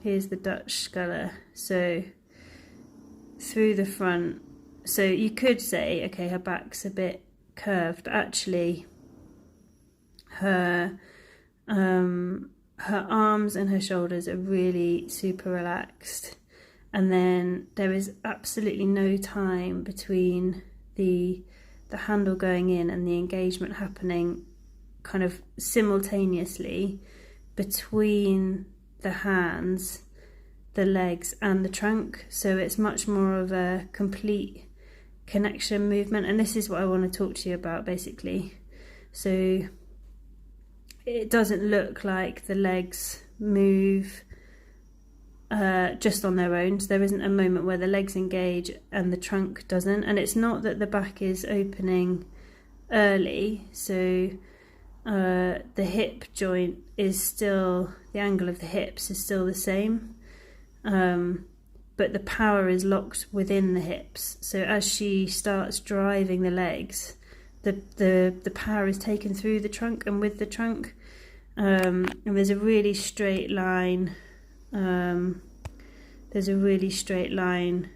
here's the Dutch sculler. So through the front, so you could say, okay, her back's a bit curved, but actually her arms and her shoulders are really super relaxed. And then there is absolutely no time between the handle going in and the engagement happening kind of simultaneously between the hands, the legs and the trunk. So it's much more of a complete connection movement, and this is what I want to talk to you about basically. So it doesn't look like the legs move just on their own. So there isn't a moment where the legs engage and the trunk doesn't. And it's not that the back is opening early, so the hip joint is still, the angle of the hips is still the same, but the power is locked within the hips. So as she starts driving the legs, the power is taken through the trunk and with the trunk, and there's a really straight line. There's a really straight line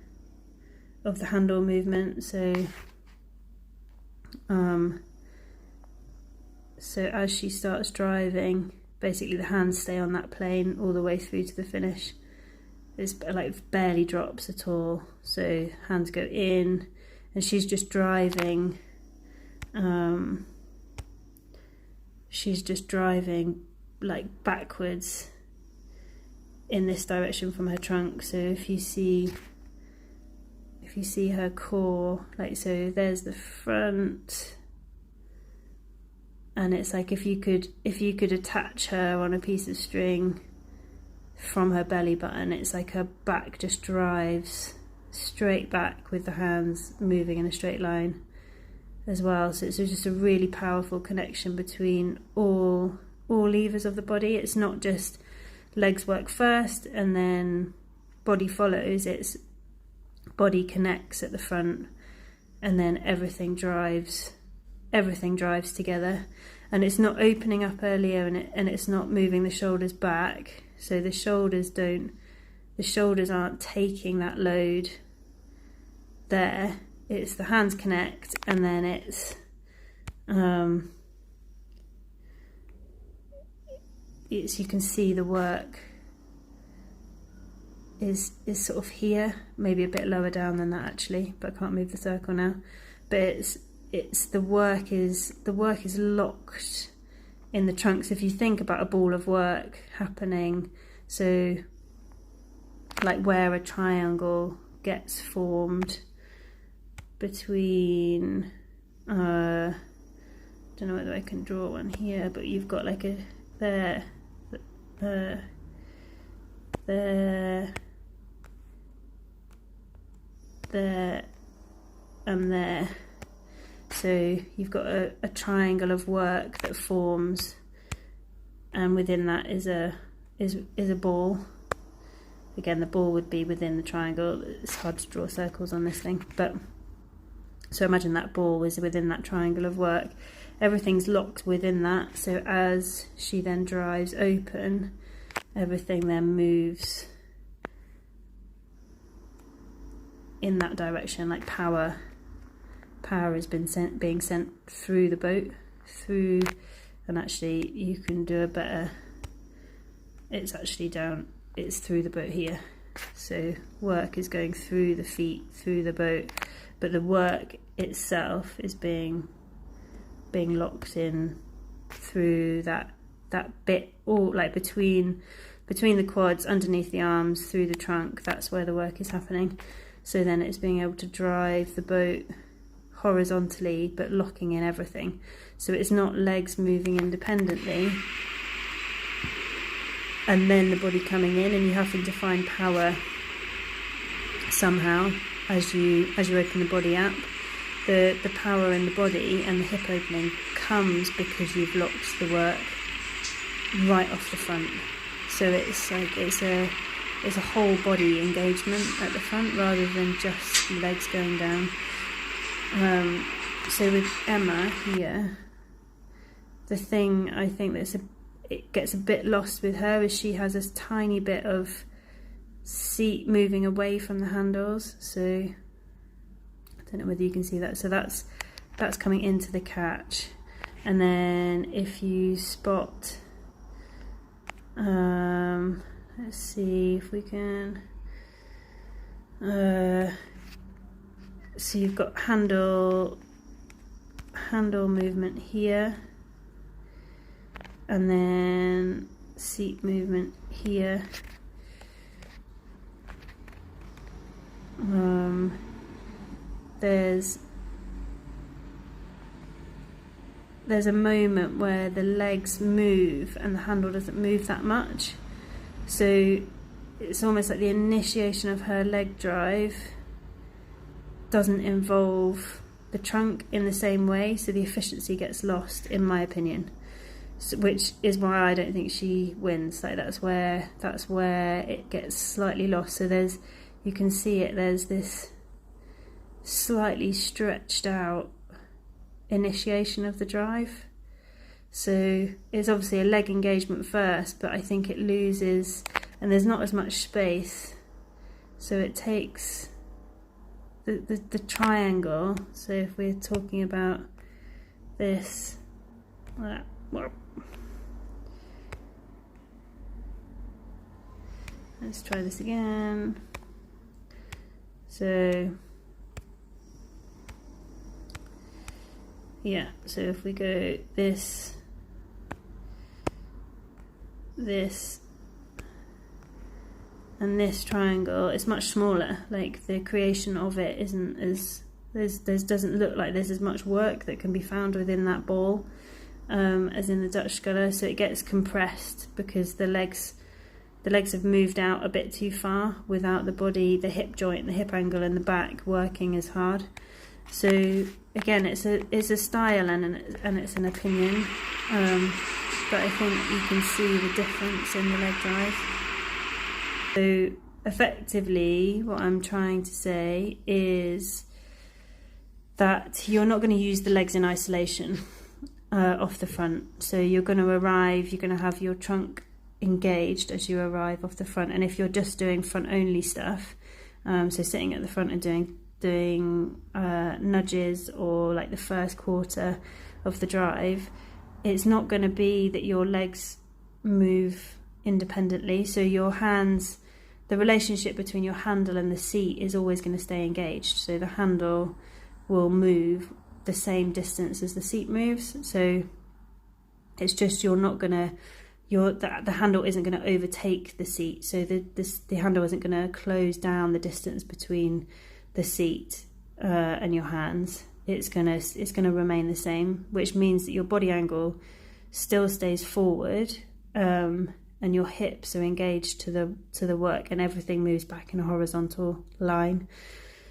of the handle movement. So as she starts driving, basically the hands stay on that plane all the way through to the finish. It's like barely drops at all. So hands go in, and she's just driving. She's just driving like backwards in this direction from her trunk. So if you see her core, like, so there's the front, and it's like if you could attach her on a piece of string from her belly button, it's like her back just drives straight back with the hands moving in a straight line as well. So it's just a really powerful connection between all levers of the body. It's not just legs work first and then body follows. It's body connects at the front, and then everything drives together. And it's not opening up earlier, and it's not moving the shoulders back. So the shoulders aren't taking that load there. It's the hands connect, and then it's you can see the work is sort of here, maybe a bit lower down than that actually, but I can't move the circle now. But it's the work is locked in the trunk. So if you think about a ball of work happening, so like where a triangle gets formed between, don't know whether I can draw one here, but you've got like a there, and there. So you've got a triangle of work that forms, and within that is a ball. Again, the ball would be within the triangle. It's hard to draw circles on this thing, but so imagine that ball is within that triangle of work. Everything's locked within that. So as she then drives open, everything then moves in that direction. Like power has been being sent through the boat, through, and actually you can do a better. It's actually down. It's through the boat here. So work is going through the feet, through the boat, but the work itself is being locked in through that bit, all like between the quads, underneath the arms, through the trunk. That's where the work is happening. So then it's being able to drive the boat horizontally, but locking in everything. So it's not legs moving independently and then the body coming in, and you having to find power somehow as you open the body up. The power in the body and the hip opening comes because you've locked the work right off the front. So it's like it's a whole body engagement at the front rather than just legs going down. So with Emma here, the thing I think it gets a bit lost with her is she has this tiny bit of seat moving away from the handles. So I don't know whether you can see that. So that's coming into the catch. And then if you spot, let's see if we can, so you've got handle movement here, and then seat movement here. There's a moment where the legs move and the handle doesn't move that much, so it's almost like the initiation of her leg drive doesn't involve the trunk in the same way, so the efficiency gets lost, in my opinion. So, which is why I don't think she wins. Like that's where it gets slightly lost. So you can see it, there's this slightly stretched out initiation of the drive. So it's obviously a leg engagement first, but I think it loses, and there's not as much space, so it takes the triangle. So if we're talking about this, let's try this again. So yeah, so if we go this, and this triangle, it's much smaller. Like the creation of it isn't as, doesn't look like there's as much work that can be found within that ball as in the Dutch sculler. So it gets compressed because the legs have moved out a bit too far without the body, the hip joint, the hip angle and the back working as hard. So again, it's a style and it's an opinion, but I think you can see the difference in the leg drive. So effectively, what I'm trying to say is that you're not going to use the legs in isolation off the front. So you're going to arrive, you're going to have your trunk engaged as you arrive off the front. And if you're just doing front only stuff, so sitting at the front and doing nudges or like the first quarter of the drive, it's not going to be that your legs move independently. So your hands, the relationship between your handle and the seat is always going to stay engaged. So the handle will move the same distance as the seat moves. So it's just you're not going to, the handle isn't going to overtake the seat. So the handle isn't going to close down the distance between the seat and your hands. It's gonna remain the same, which means that your body angle still stays forward, and your hips are engaged to the work, and everything moves back in a horizontal line.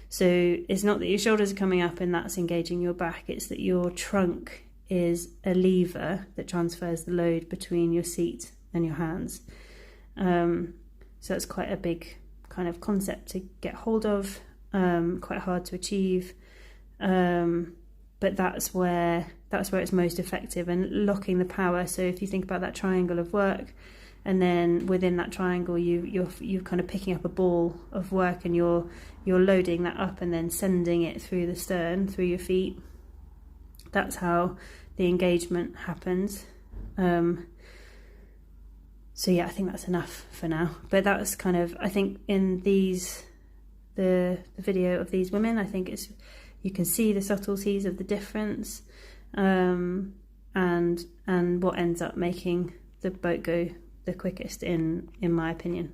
So it's not that your shoulders are coming up and that's engaging your back, it's that your trunk is a lever that transfers the load between your seat and your hands. So that's quite a big kind of concept to get hold of, quite hard to achieve, but that's where it's most effective, and locking the power. So if you think about that triangle of work, and then within that triangle you're kind of picking up a ball of work, and you're loading that up and then sending it through the stern, through your feet. That's how the engagement happens. So yeah, I think that's enough for now, but that's kind of, I think in the video of these women, I think you can see the subtleties of the difference, and what ends up making the boat go the quickest in my opinion.